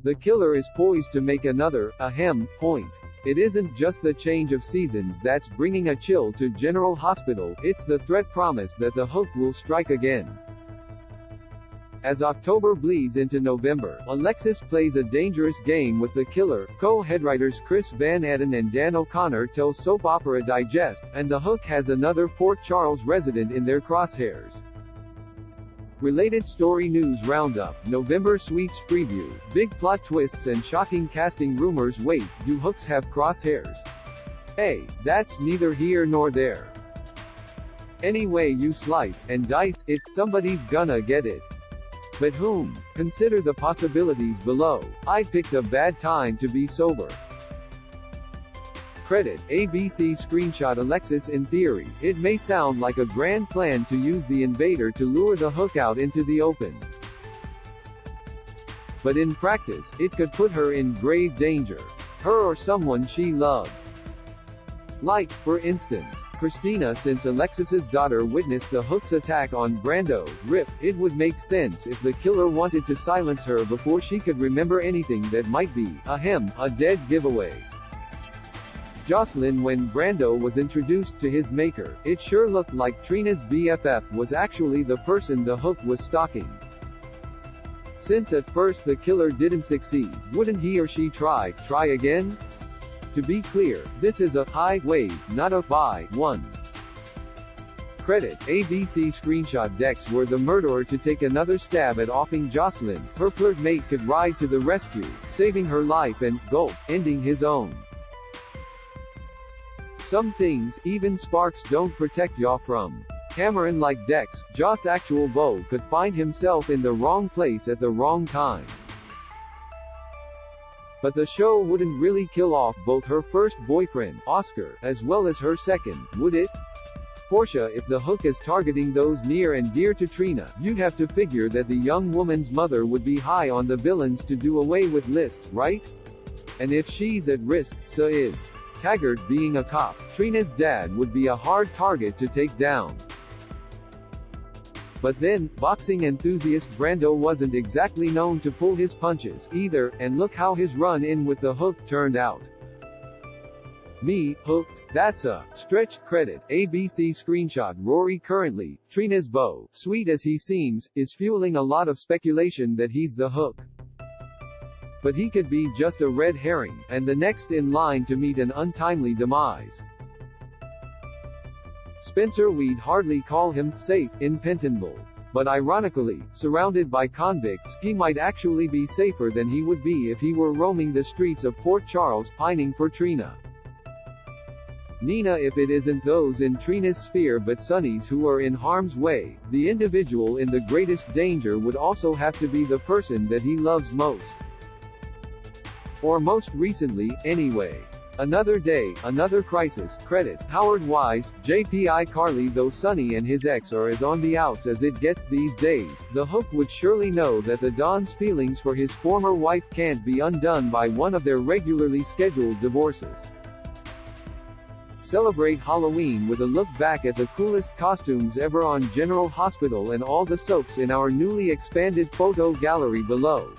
The killer is poised to make another, ahem, point. It isn't just the change of seasons that's bringing a chill to General Hospital, it's the threat promise that the hook will strike again. As October bleeds into November, Alexis plays a dangerous game with the killer. Co-headwriters Chris Van Etten and Dan O'Connor tell Soap Opera Digest, and the hook has another Port Charles resident in their crosshairs. Related Story News Roundup, November Sweeps Preview, Big Plot Twists and Shocking Casting Rumors. Wait, do hooks have crosshairs? Hey, that's neither here nor there. Any way you slice and dice it, somebody's gonna get it. But whom? Consider the possibilities below. I picked a bad time to be sober. Credit, ABC screenshot. Alexis. In theory, it may sound like a grand plan to use the invader to lure the hook out into the open. But in practice, it could put her in grave danger. Her or someone she loves. Like, for instance, Christina. Since Alexis's daughter witnessed the hook's attack on Brando, RIP, it would make sense if the killer wanted to silence her before she could remember anything that might be, ahem, a dead giveaway. Jocelyn. When Brando was introduced to his maker, it sure looked like Trina's BFF was actually the person the hook was stalking. Since at first the killer didn't succeed, wouldn't he or she try again? To be clear, this is a high wave, not a buy one. Credit, ABC screenshot. Dex. Were the murderer to take another stab at offing Jocelyn, her flirt mate could ride to the rescue, saving her life and, gulp, ending his own. Some things, even sparks, don't protect ya from. Cameron. Like Dex, Joss' actual beau could find himself in the wrong place at the wrong time. But the show wouldn't really kill off both her first boyfriend, Oscar, as well as her second, would it? Portia. If the hook is targeting those near and dear to Trina, you'd have to figure that the young woman's mother would be high on the villains to do away with list, right? And if she's at risk, so is Taggart. Being a cop, Trina's dad would be a hard target to take down. But then, boxing enthusiast Brando wasn't exactly known to pull his punches, either, and look how his run-in with the hook turned out. Me, hooked? That's a stretch. Credit, ABC screenshot. Rory. Currently, Trina's beau, sweet as he seems, is fueling a lot of speculation that he's the hook. But he could be just a red herring, and the next in line to meet an untimely demise. Spencer. We'd hardly call him safe in Pentonville. But ironically, surrounded by convicts, he might actually be safer than he would be if he were roaming the streets of Port Charles pining for Trina. Nina. If it isn't those in Trina's sphere but Sonny's who are in harm's way, the individual in the greatest danger would also have to be the person that he loves most. Or most recently, anyway. Another day, another crisis. Credit, Howard Wise, JPI Carly. Though Sonny and his ex are as on the outs as it gets these days, the hook would surely know that the Don's feelings for his former wife can't be undone by one of their regularly scheduled divorces. Celebrate Halloween with a look back at the coolest costumes ever on General Hospital and all the soaps in our newly expanded photo gallery below.